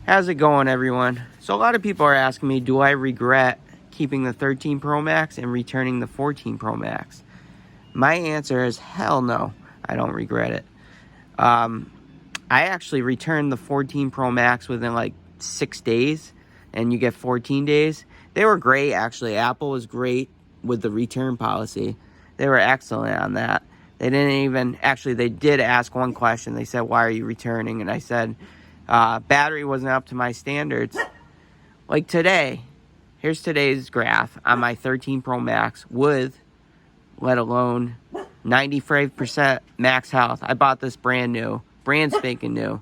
How's it going, everyone? So a lot of people are asking me, do I regret keeping the 13 Pro Max and returning the 14 Pro Max? My answer is hell no. I don't regret it. I actually returned the 14 Pro Max within like 6 days, and you get 14 days. They were great, actually. Apple was great with the return policy. They were excellent on that. They didn't even, actually, they did ask one question. They said, why are you returning? And I said, battery wasn't up to my standards. Like today, here's today's graph on my 13 Pro Max with, let alone, 95% max health. I bought this brand new, brand spanking new.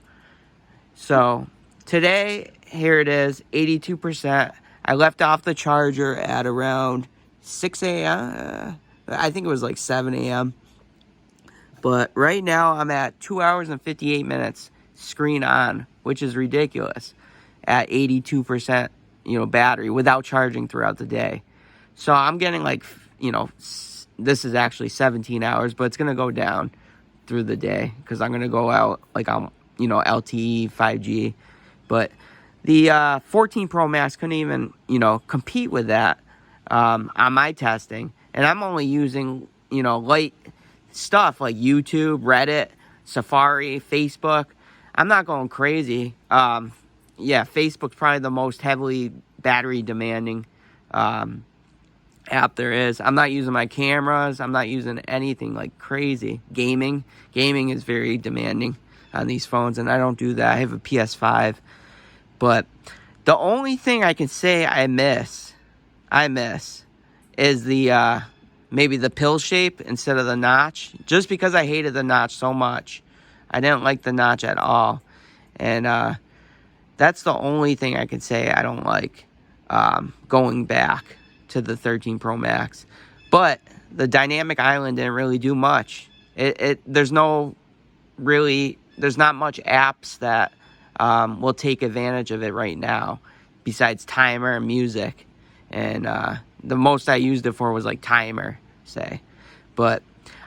So today, here it is, 82%. I left off the charger at around 6 a.m. I think it was like 7 a.m. But right now, I'm at 2 hours and 58 minutes screen on, which is ridiculous, at 82%, battery without charging throughout the day. So I'm getting like, this is actually 17 hours, but it's going to go down through the day because I'm going to go out like I'm, LTE, 5G. But the 14 Pro Max couldn't even, compete with that on my testing. And I'm only using, light stuff like YouTube, Reddit, Safari, Facebook. I'm not going crazy. Facebook's probably the most heavily battery demanding app there is. I'm not using my cameras. I'm not using anything like crazy. Gaming is very demanding on these phones, and I don't do that. I have a PS5. But the only thing I can say I miss is the maybe the pill shape instead of the notch, just because I hated the notch so much. I didn't like the notch at all. And that's the only thing I can say I don't like going back to the 13 Pro Max. But the dynamic island didn't really do much. There's not much apps that will take advantage of it right now, besides timer and music. And the most I used it for was like timer, say. But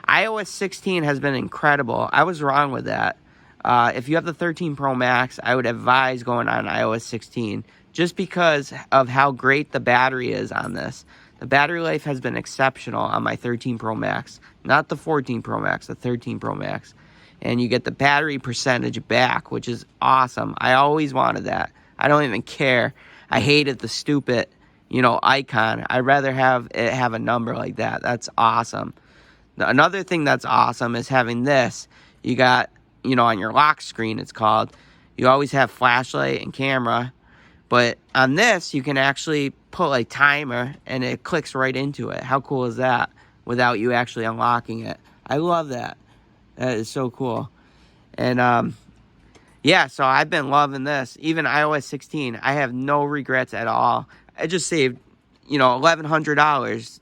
iOS 16 has been incredible. I was wrong with that. If you have the 13 Pro Max, I would advise going on iOS 16 just because of how great the battery is on this. The battery life has been exceptional on my 13 Pro Max. Not the 14 Pro Max, the 13 Pro Max. And you get the battery percentage back, which is awesome. I always wanted that. I don't even care. I hated the stupid, icon. I'd rather have it have a number like that. That's awesome. Another thing that's awesome is having this. You got, on your lock screen, it's called. You always have flashlight and camera. But on this, you can actually put like timer, and it clicks right into it. How cool is that? Without you actually unlocking it. I love that. That is so cool. And so I've been loving this. Even iOS 16, I have no regrets at all. I just saved, $1,100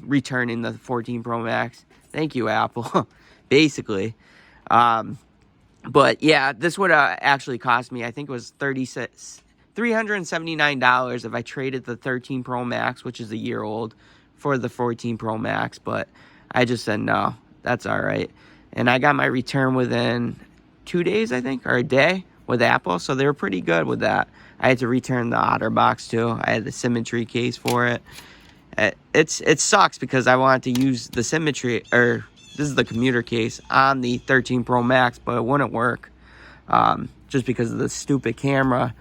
returning the 14 Pro Max. Thank you, Apple. Basically. But yeah, this would actually cost me, I think it was $379 if I traded the 13 Pro Max, which is a year old, for the 14 Pro Max. But I just said no. That's all right. And I got my return within 2 days, I think, or a day with Apple. So they were pretty good with that. I had to return the OtterBox too. I had the Symmetry case for it. It sucks because I wanted to use the Symmetry, or this is the commuter case, on the 13 Pro Max, but it wouldn't work. Just because of the stupid camera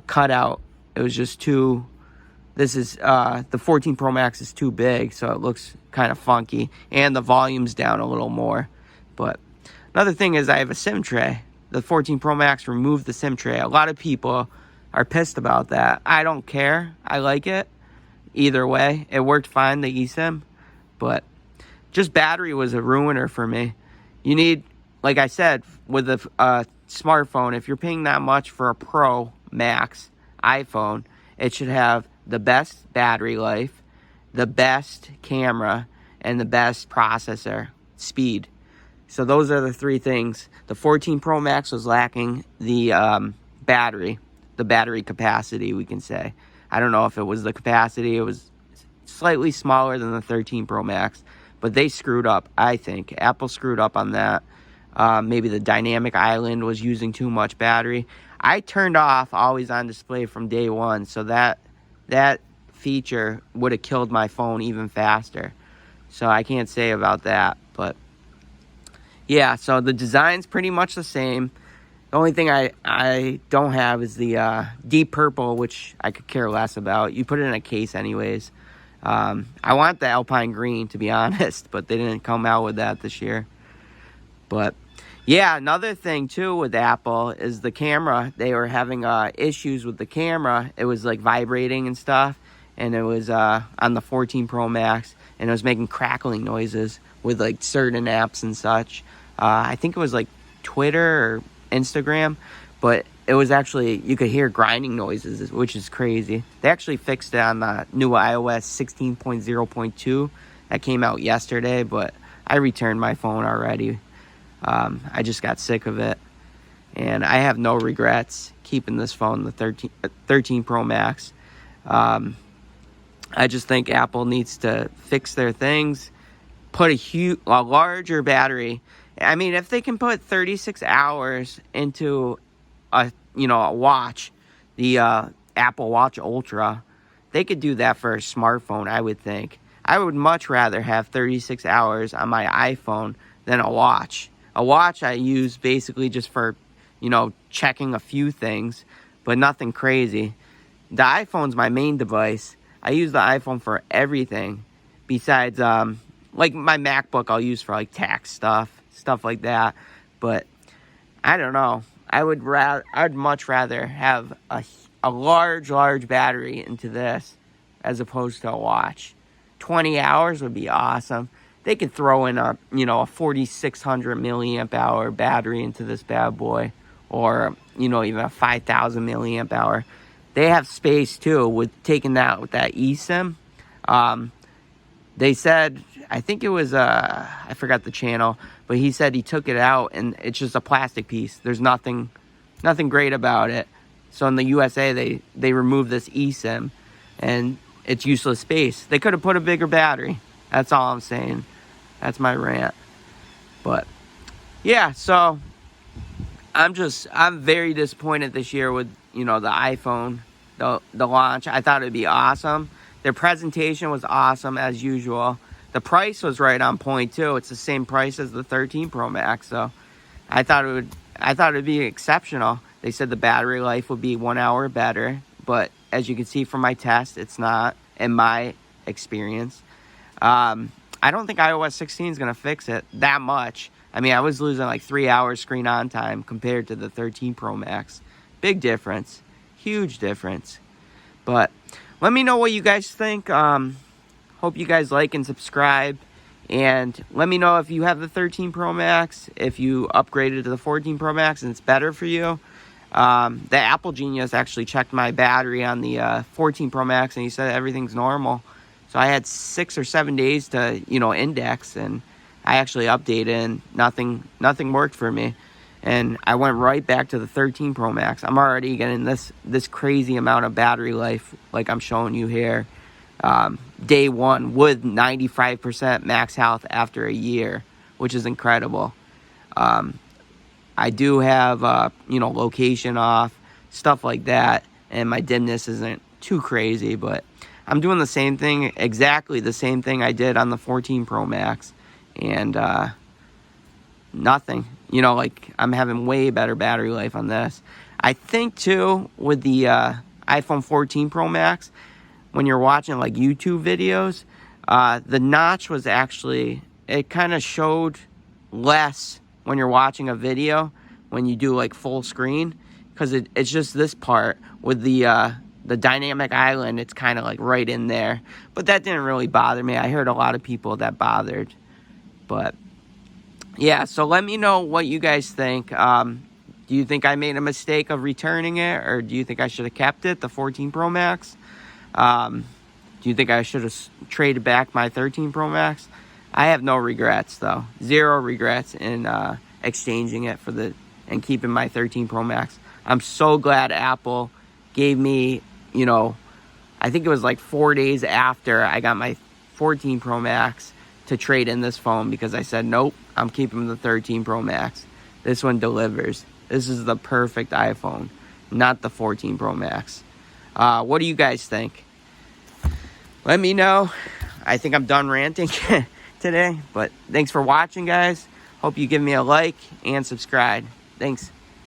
cutout. It was just too... the 14 Pro Max is too big, so it looks kind of funky. And the volume's down a little more. But another thing is I have a SIM tray. The 14 Pro Max removed the SIM tray. A lot of people are pissed about that. I don't care. I like it. Either way, it worked fine, the eSIM. But just battery was a ruiner for me. You need, like I said, with a smartphone, if you're paying that much for a Pro Max iPhone, it should have the best battery life, the best camera, and the best processor speed. So those are the three things. The 14 Pro Max was lacking the battery capacity, we can say. I don't know if it was the capacity. It was slightly smaller than the 13 Pro Max, but they screwed up, I think. Apple screwed up on that. Maybe the dynamic island was using too much battery. I turned off always on display from day one, so that feature would have killed my phone even faster. So I can't say about that, but yeah, so the design's pretty much the same. The only thing I don't have is the deep purple, which I could care less about. You put it in a case anyways. I want the Alpine green, to be honest, but they didn't come out with that this year. But yeah, another thing too with Apple is the camera. They were having issues with the camera. It was like vibrating and stuff, and it was on the 14 Pro Max, and it was making crackling noises with like certain apps and such. I think it was like Twitter or Instagram, but it was actually, you could hear grinding noises, which is crazy. They actually fixed it on the new iOS 16.0.2 that came out yesterday, but I returned my phone already. I just got sick of it, and I have no regrets keeping this phone, the 13 Pro Max. I just think Apple needs to fix their things, put a larger battery. I mean, if they can put 36 hours into a watch, the Apple Watch Ultra, they could do that for a smartphone, I would think. I would much rather have 36 hours on my iPhone than a watch. A watch I use basically just for, checking a few things, but nothing crazy. The iPhone's my main device. I use the iPhone for everything besides, like my MacBook I'll use for like tax stuff like that. But I don't know. I'd much rather have a large battery into this as opposed to a watch. 20 hours would be awesome. They could throw in a 4,600 milliamp hour battery into this bad boy, or even a 5,000 milliamp hour. They have space too with taking that with that eSIM. They said, I think it was I forgot the channel, but he said he took it out and it's just a plastic piece. There's nothing great about it. So in the USA they removed this eSIM and it's useless space. They could have put a bigger battery. That's all I'm saying. That's my rant. But yeah, so I'm very disappointed this year with, the iPhone, the launch. I thought it'd be awesome. Their presentation was awesome as usual. The price was right on point too. It's the same price as the 13 Pro Max, so I thought it would be exceptional. They said the battery life would be 1 hour better, but as you can see from my test, it's not, in my experience. I don't think iOS 16 is going to fix it that much. I mean, I was losing like 3 hours screen on time compared to the 13 Pro Max. Big difference. Huge difference. But let me know what you guys think. Hope you guys like and subscribe. And let me know if you have the 13 Pro Max, if you upgraded to the 14 Pro Max and it's better for you. The Apple Genius actually checked my battery on the 14 Pro Max and he said everything's normal. So I had 6 or 7 days to, index, and I actually updated and nothing worked for me. And I went right back to the 13 Pro Max. I'm already getting this crazy amount of battery life like I'm showing you here. Day one with 95% max health after a year, which is incredible. I do have, location off, stuff like that, and my dimness isn't too crazy, but I'm doing the same thing, exactly the same thing I did on the 14 Pro Max, and nothing. I'm having way better battery life on this. I think, too, with the iPhone 14 Pro Max, when you're watching, like, YouTube videos, the notch was actually, it kind of showed less when you're watching a video, when you do, like, full screen, because it's just this part with the dynamic island. It's kind of, like, right in there. But that didn't really bother me. I heard a lot of people that bothered. But yeah, so let me know what you guys think. Do you think I made a mistake of returning it, or do you think I should have kept it, the 14 Pro Max? Do you think I should have traded back my 13 Pro Max? I have no regrets, though. Zero regrets in exchanging it and keeping my 13 Pro Max. I'm so glad Apple gave me, I think it was like 4 days after I got my 14 Pro Max to trade in this phone, because I said, nope, I'm keeping the 13 Pro Max. This one delivers. This is the perfect iPhone, not the 14 Pro Max. What do you guys think? Let me know. I think I'm done ranting today, but thanks for watching, guys. Hope you give me a like and subscribe. Thanks.